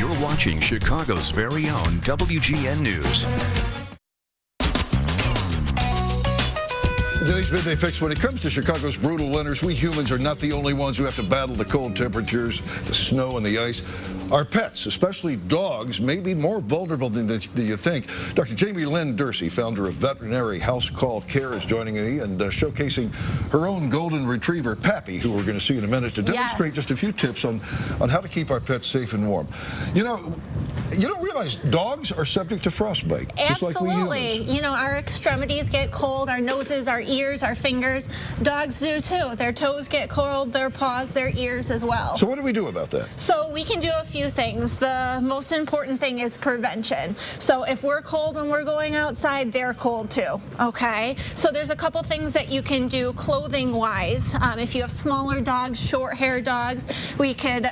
You're watching Chicago's very own WGN News. Today's Midday Fix. When it comes to Chicago's brutal winters, we humans are not the only ones who have to battle the cold temperatures, the snow, and the ice. Our pets, especially dogs, may be more vulnerable than you think. Dr. Jamie Lynn Dursey, founder of Veterinary House Call Care, is joining me and showcasing her own golden retriever, Pappy, who we're going to see in a minute, to demonstrate just a few tips on how to keep our pets safe and warm. You know, you don't realize dogs are subject to frostbite, just like we humans. You know, our extremities get cold, our noses, our ears, our fingers. Dogs do too. Their toes get cold, their paws, their ears as well. So what do we do about that? So we can do a few things. The most important thing is prevention. So if we're cold when we're going outside, they're cold too, okay? So there's a couple things that you can do clothing-wise. If you have smaller dogs, short-haired dogs, we could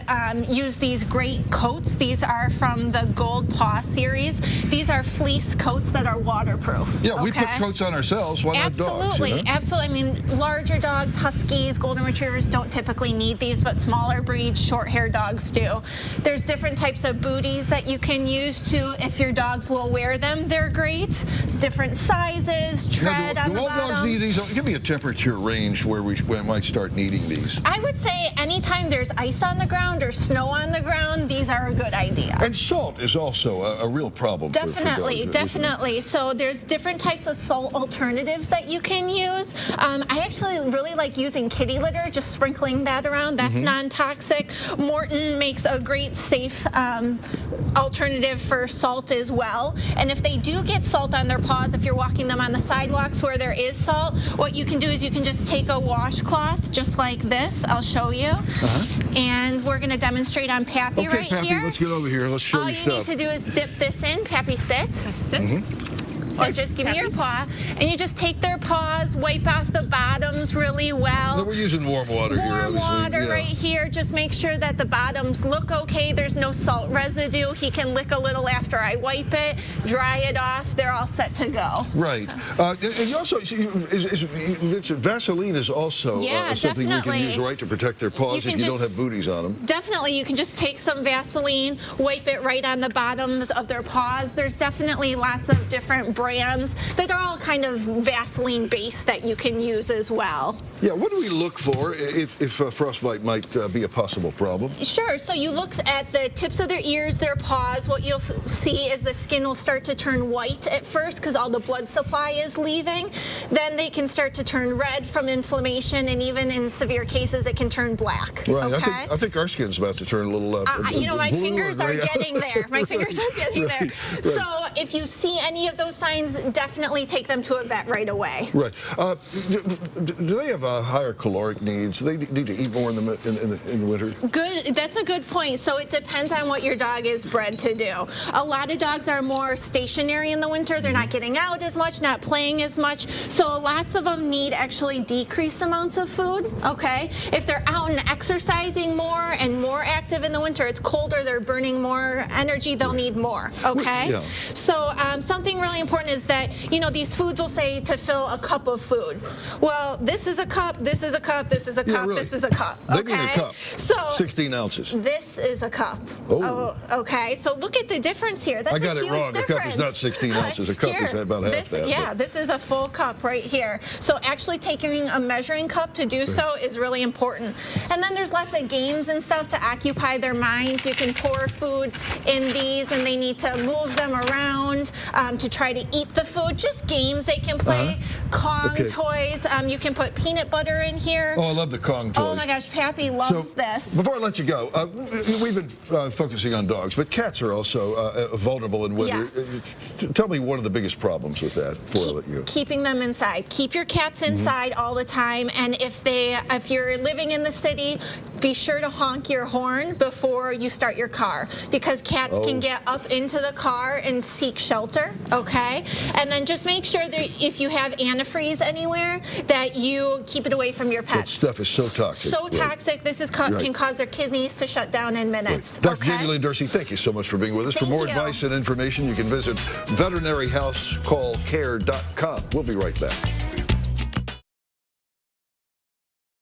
use these great coats. These are from the Gold Paw series. These are fleece coats that are waterproof. Yeah, we put coats on ourselves. Why not dogs? Absolutely, You know? absolutely. I mean, larger dogs, huskies, golden retrievers don't typically need these, but smaller breeds, short-haired dogs do. There's different types of booties that you can use too if your dogs will wear them. They're great. Different sizes, tread on the bottom. Do all dogs need these? Give me a temperature range where we might start needing these. I would say anytime there's ice on the ground or snow on the ground, these are a good idea. And salt is also a real problem. Definitely, for dogs, definitely. So there's different types of salt alternatives that you can use. I actually really like using kitty litter, just sprinkling that around. That's non-toxic. Morton makes a great safe alternative for salt as well. And if they do get salt on their paws, if you're walking them on the sidewalks where there is salt, what you can do is you can just take a washcloth just like this. I'll show you. And we're going to demonstrate on Pappy right Pappy, here. let's get over here. Let's show you stuff. All you need to do is dip this in. Pappy, sit. Or just give me your paw, and you just take their paws, wipe off the bottoms really well. No, we're using warm water here, obviously. Warm water right here. Just make sure that the bottoms look okay. There's no salt residue. He can lick a little after I wipe it, dry it off. They're all set to go. Right. And you also, Vaseline is also something we can use, right, to protect their paws if you don't have booties on them. Definitely. You can just take some Vaseline, wipe it right on the bottoms of their paws. There's definitely lots of different brands that are all kind of Vaseline based that you can use as well. Yeah, what do we look for if frostbite might be a possible problem? Sure, so you look at the tips of their ears, their paws. What you'll see is the skin will start to turn white at first because all the blood supply is leaving. Then they can start to turn red from inflammation, and even in severe cases it can turn black. Right, okay? I think our skin's about to turn a little you know, my fingers are getting there. My fingers are getting there. Right. So if you see any of those signs, definitely take them to a vet right away. Right. Do they have higher caloric needs? Do they need to eat more in the winter? Good. That's a good point. So it depends on what your dog is bred to do. A lot of dogs are more stationary in the winter. They're not getting out as much, not playing as much. So lots of them need actually decreased amounts of food. Okay. If they're out and exercising more and more active in the winter, it's colder, they're burning more energy, they'll need more. Okay. Yeah. So something really important is that, you know, these foods will say to fill a cup of food. Well, this is a cup, this is a cup, this is a cup, this is a cup. They mean a cup. So 16 ounces. This is a cup. Oh. Okay. So look at the difference here. That's I got a it huge wrong. difference. A cup is not 16 ounces. A cup is about half that. Yeah, this is a full cup right here. So actually taking a measuring cup to do so is really important. And then there's lots of games and stuff to occupy their minds. You can pour food in these, and they need to move them around to try to eat the food. Just games they can play. Kong toys. You can put peanut butter in here. Oh, I love the Kong toys. Oh my gosh, Pappy loves this. Before I let you go, we've been focusing on dogs, but cats are also vulnerable in winter. Yes. Tell me one of the biggest problems with that before I let you go. Keeping them inside. Keep your cats inside all the time, and if you're living in the city, be sure to honk your horn before you start your car, because cats can get up into the car and seek shelter, okay? And then just make sure that if you have antifreeze anywhere, that you keep it away from your pets. That stuff is so toxic. So toxic, this is can cause their kidneys to shut down in minutes. Dr. Jamie Lynn Dursey, thank you so much for being with us. For more advice and information, you can visit veterinaryyhousecallcare.com. We'll be right back.